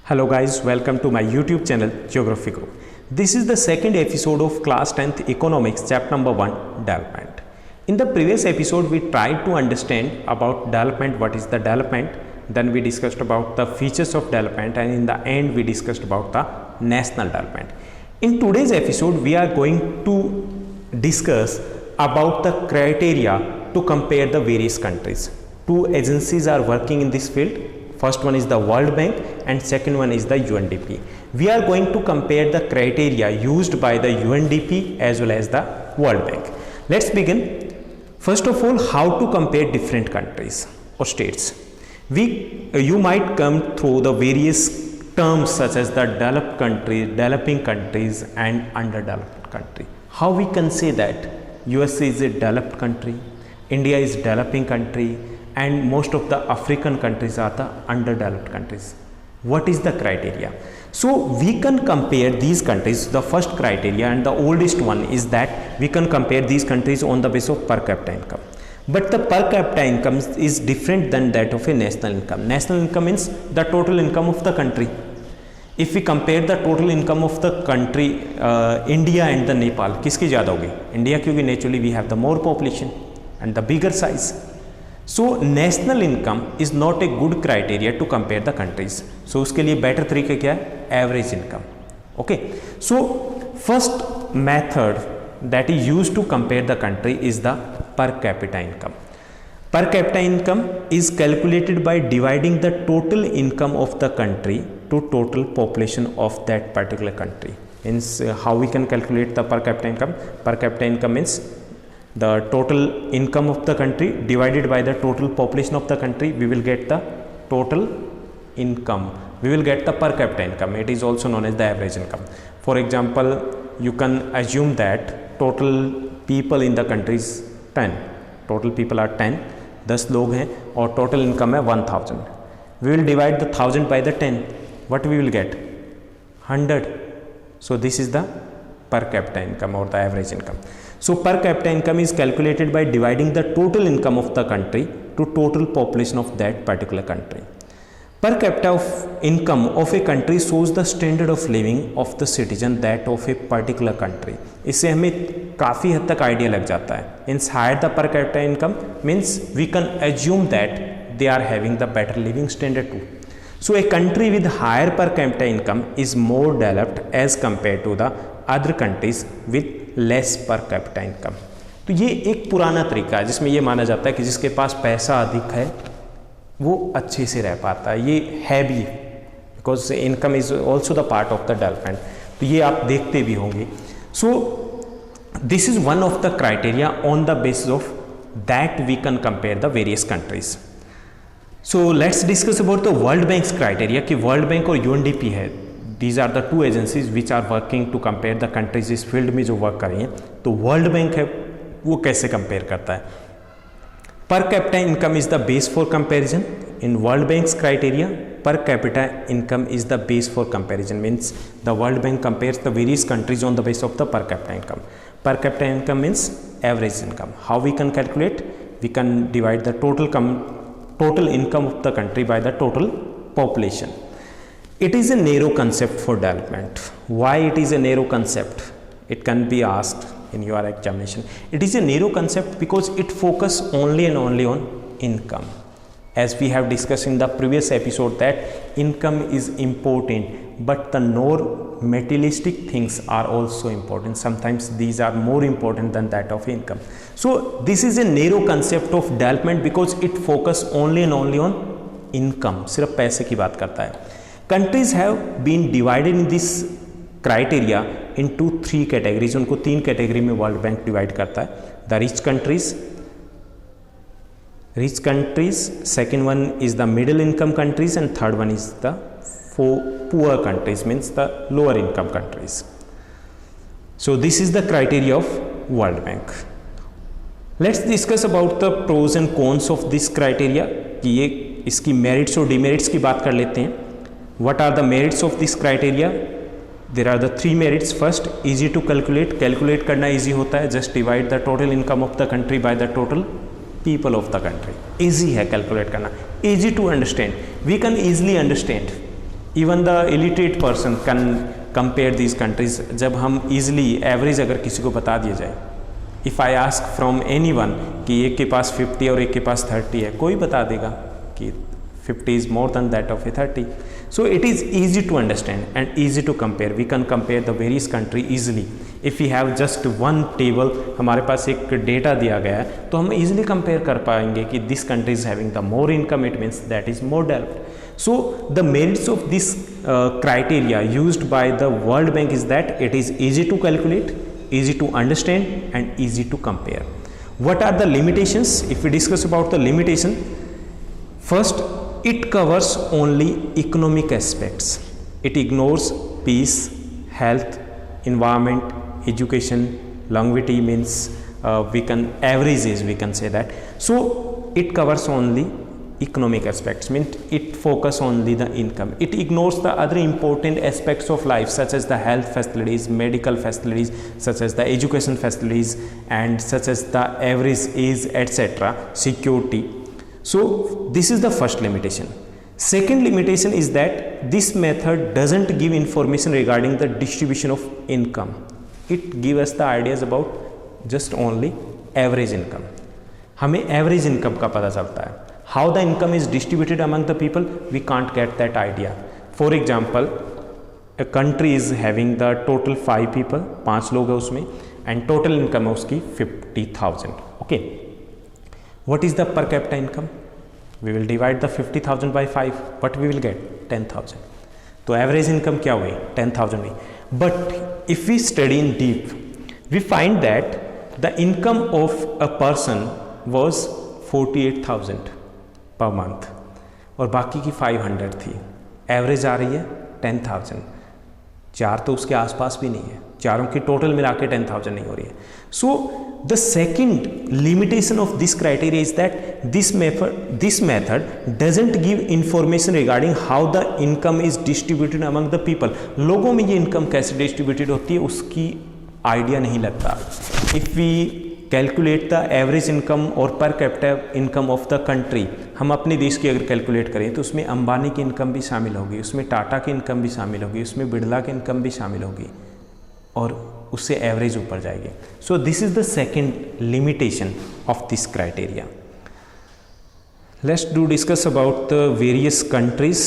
Hello guys, welcome to my YouTube channel Geography Group. This is the second episode of class 10th Economics chapter number 1 Development. In the previous episode we tried to understand about development, what is the development, then we discussed about the features of development, and in the end we discussed about the national development. In today's episode we are going to discuss about the criteria to compare the various countries. Two agencies are working in this field. First one is the World Bank and second one is the UNDP. We are going to compare the criteria used by the UNDP as well as the World Bank. Let's begin. First of all, how to compare different countries or states. You might come through the various terms such as the developed country, developing countries and underdeveloped country. How we can say that USA is a developed country, India is developing country, and most of the African countries are the underdeveloped countries. What is the criteria? So we can compare these countries. The first criteria and the oldest one is that we can compare these countries on the basis of per capita income. But the per capita income is different than that of a national income. National income means the total income of the country. If we compare the total income of the country, India and the Nepal, किसकी ज़्यादा होगी? India, क्योंकि naturally we have the more population and the bigger size. So national income is not a good criteria to compare the countries. So उसके लिए better तरीका क्या है? Average income. Okay. So first method that is used to compare the country is the per capita income. Per capita income is calculated by dividing the total income of the country to total population of that particular country. Means how we can calculate the per capita income? Per capita income means the total income of the country divided by the total population of the country. We will get the total income. We will get the per capita income. It is also known as the average income. For example, you can assume that total people in the country is 10. Total people are 10. 10 लोग हैं और total income है 1000. We will divide the 1000 by the 10. What we will get? 100. So this is the per capita income or the average income. So per capita income is calculated by dividing the total income of the country to total population of that particular country. Per capita income of a country shows the standard of living of the citizen that of a particular country. इससे हमें काफ़ी हद तक idea लग जाता है. Means higher the per capita income means we can assume that they are having the better living standard too. So a country with higher per capita income is more developed as compared to the other countries with less पर capita income. तो ये एक पुराना तरीका है जिसमें ये माना जाता है कि जिसके पास पैसा अधिक है वो अच्छे से रह पाता है. ये है भी because income is also the part of the development. तो ये आप देखते भी होंगे. So this is one of the criteria on the basis of that we can compare the various countries. So let's discuss about the World Bank's criteria कि World Bank और UNDP है. These are the two agencies which are working to compare the countries इस field में जो work कर रही हैं. तो वर्ल्ड बैंक है वो कैसे कंपेयर करता है? Per capita income is the base for comparison. In World Bank's criteria per capita income is the base for comparison. Means the World Bank compares the various countries on the base of the per capita income. Per capita income means average income. How we can calculate? We can divide the total income of the country by the total population. It is a narrow concept for development. Why it is a narrow concept? It can be asked in your examination. It is a narrow concept because it focuses only and only on income. As we have discussed in the previous episode that income is important, but the more materialistic things are also important. Sometimes these are more important than that of income. So this is a narrow concept of development because it focuses only and only on income. सिर्फ पैसे की बात करता है. Countries have been divided in this criteria into 3 categories. उनको 3 category में world bank divide करता है. The rich countries, second one is the middle income countries and third one is the poor countries means the lower income countries. So this is the criteria of World Bank. Let's discuss about the pros and cons of this criteria कि ये इसकी merits और demerits की बात कर लेते हैं. What are the merits of this criteria? There are the 3 merits. First, easy to calculate. Calculate करना easy होता है. Just divide the total income of the country by the total people of the country. Easy है calculate करना. Easy to understand. We can easily understand. Even the illiterate person can compare these countries. जब हम easily average अगर किसी को बता दिया जाए, if I ask from any one कि एक के पास 50 और एक के पास 30 है, कोई बता देगा कि 50 is more than that of a 30। So it is easy to understand and easy to compare. We can compare the various country easily if you have just one table, हमारे पास एक डेटा दिया गया है तो हम ईजिली कंपेयर कर पाएंगे कि this country is having the more income, it means that is more developed. So the merits of this criteria used by the World Bank is that it is easy to calculate, easy to understand and easy to compare. What are the limitations? If we discuss about the limitation, first it covers only economic aspects. It ignores peace, health, environment, education, longevity means we can averages, we can say that. So it covers only economic aspects, means it focus only the income. It ignores the other important aspects of life such as the health facilities, medical facilities, such as the education facilities and such as the average age, etc., security. So this is the first limitation. Second limitation is that this method doesn't give information regarding the distribution of income. It gives us the ideas about just only average income. हमें average income का पता चलता है. How the income is distributed among the people, we can't get that idea. For example, a country is having the total 5 people, 5 लोग हैं उसमें, and total income है उसकी 50,000. Okay. What is the per capita income? We will divide the 50,000 by 5, but we will get 10,000. तो average income क्या हुई? 10,000 हुई. But if we study in deep, we find that the income of a person was 48,000 per month और बाकी की 500 थी। Average आ रही है 10,000। 4 तो उसके आसपास भी नहीं है, चारों की टोटल मिला के 10,000 नहीं हो रही है। So the second limitation of this criteria is that this method doesn't give information regarding how the income is distributed among the people. लोगों में ये इनकम कैसे डिस्ट्रीब्यूटेड होती है उसकी आइडिया नहीं लगता। If we calculate the average income और per capita income of the country, हम अपने देश की अगर कैलकुलेट करें तो उसमें अंबानी की इनकम भी शामिल होगी, उसमें टाटा की इनकम भी शामिल होगी, उसमें बिरला की इनकम भी शामिल होगी और उससे एवरेज ऊपर जाएगी। So this is the second limitation of this criteria. Let's do discuss about the various countries.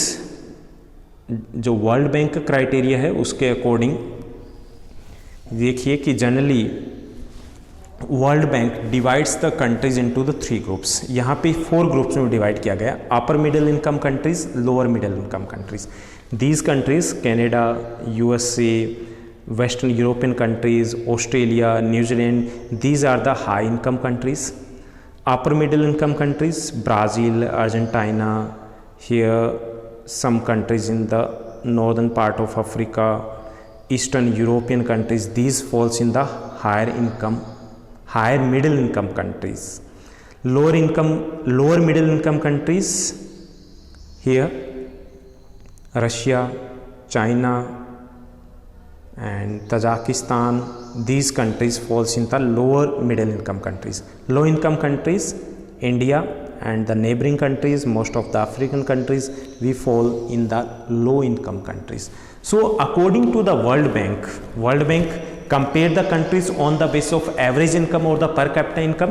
जो वर्ल्ड बैंक का क्राइटेरिया है उसके अकॉर्डिंग देखिए कि generally world bank divides the countries into the 3 groups. यहाँ पे 4 ग्रुप्स में डिवाइड किया गया, upper middle income countries, lower middle income countries. These countries Canada, USA, western European countries, Australia, New Zealand, these are the high income countries. Upper middle income countries Brazil, Argentina, here some countries in the northern part of Africa, eastern European countries, these falls in the higher middle income countries. Lower middle income countries, here Russia, China and Tajikistan, these countries falls in the lower middle income countries. Low income countries, India and the neighboring countries, most of the African countries, we fall in the low income countries. So according to the World Bank compare the countries on the basis of average income or the per capita income,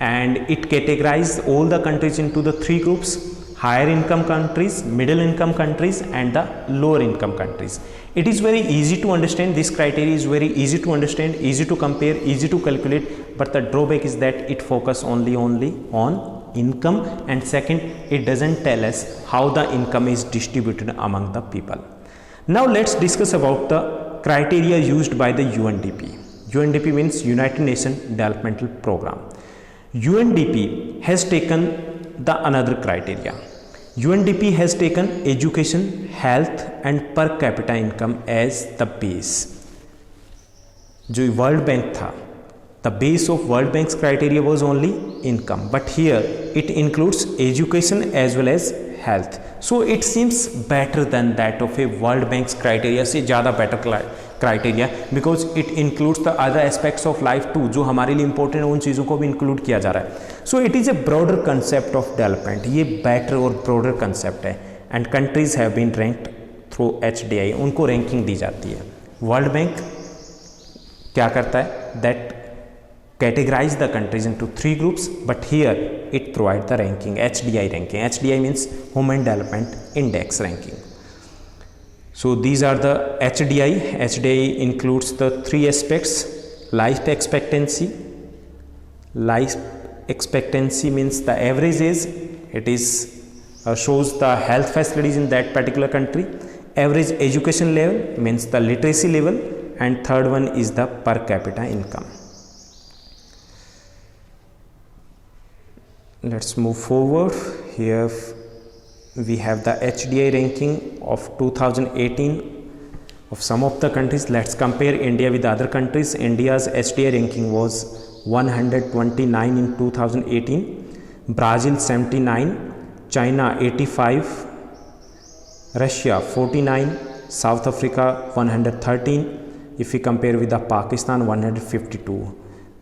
and it categorized all the countries into the 3 groups: higher income countries, middle income countries and the lower income countries. It is very easy to understand. This criteria is very easy to understand, easy to compare, easy to calculate, but the drawback is that it focus only on income, and second, it doesn't tell us how the income is distributed among the people. Now let's discuss about the criteria used by the UNDP. UNDP means United Nations Developmental Program. UNDP has taken the another criteria. UNDP has taken education, health and per capita income as the base. जो world bank था, the base of World Bank's criteria was only income, but here it includes education as well as health. So it seems better than that of a World Bank's criteria, से ज़्यादा better criteria because it includes the other aspects of life too, जो हमारे लिए important है उन चीज़ों को भी include किया जा रहा है. So it is a broader concept of development. ये better और broader concept है, and countries have been ranked through HDI उनको रैंकिंग दी जाती है। वर्ल्ड बैंक क्या करता है, that categorize the countries into 3 groups, but here it provide the ranking, HDI ranking. HDI means Human Development Index ranking. So these are the HDI. HDI includes the 3 aspects: life expectancy. Life expectancy means the average age. It is shows the health facilities in that particular country. Average education level means the literacy level, and third one is the per capita income. Let's move forward. Here we have the HDI ranking of 2018 of some of the countries. Let's compare India with other countries. India's HDI ranking was 129 in 2018, Brazil 79, China 85, Russia 49, South Africa 113. If we compare with the Pakistan 152.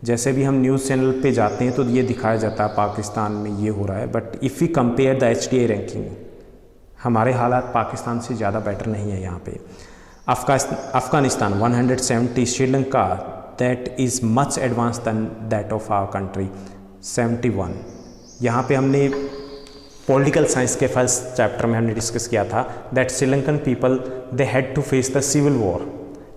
जैसे भी हम news channel पे जाते हैं तो ये दिखाया जाता है पाकिस्तान में ये हो रहा है, but if we compare the HDI ranking, हमारे हालात पाकिस्तान से ज़्यादा बेटर नहीं है यहाँ पे। Afghanistan 170, Sri Lanka that is much advance than that of our country 71। यहाँ पे हमने पॉलिटिकल साइंस के फर्स्ट चैप्टर में हमने डिस्कस किया था that Sri Lankan people they had to face the civil war.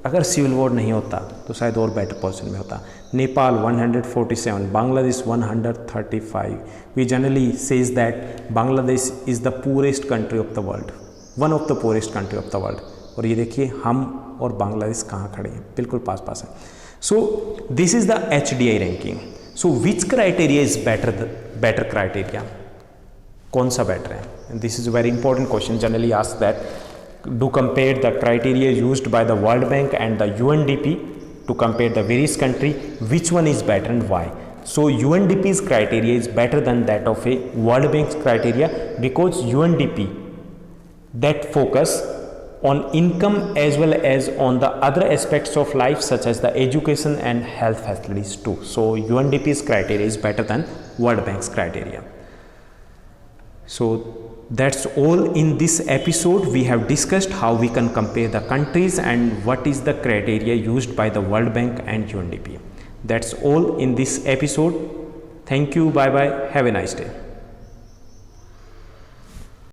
अगर सिविल वॉर नहीं होता तो शायद और बेटर पोजीशन में होता। Nepal 147, Bangladesh 135। We generally says that Bangladesh is the poorest country of the world, one of the poorest country of the world. और ये देखिए हम और बांग्लादेश कहाँ खड़े हैं, बिल्कुल पास पास है। So this is the HDI ranking. So which criteria is better criteria, कौन सा बेटर है? This is a very important question, generally ask that. Do compare the criteria used by the World Bank and the UNDP to compare the various country, which one is better and why. So UNDP's criteria is better than that of a World Bank's criteria because UNDP that focus on income as well as on the other aspects of life such as the education and health facilities too. So UNDP's criteria is better than World Bank's criteria. So that's all in this episode. We have discussed how we can compare the countries and what is the criteria used by the World Bank and UNDP. That's all in this episode. Thank you. Bye bye. Have a nice day.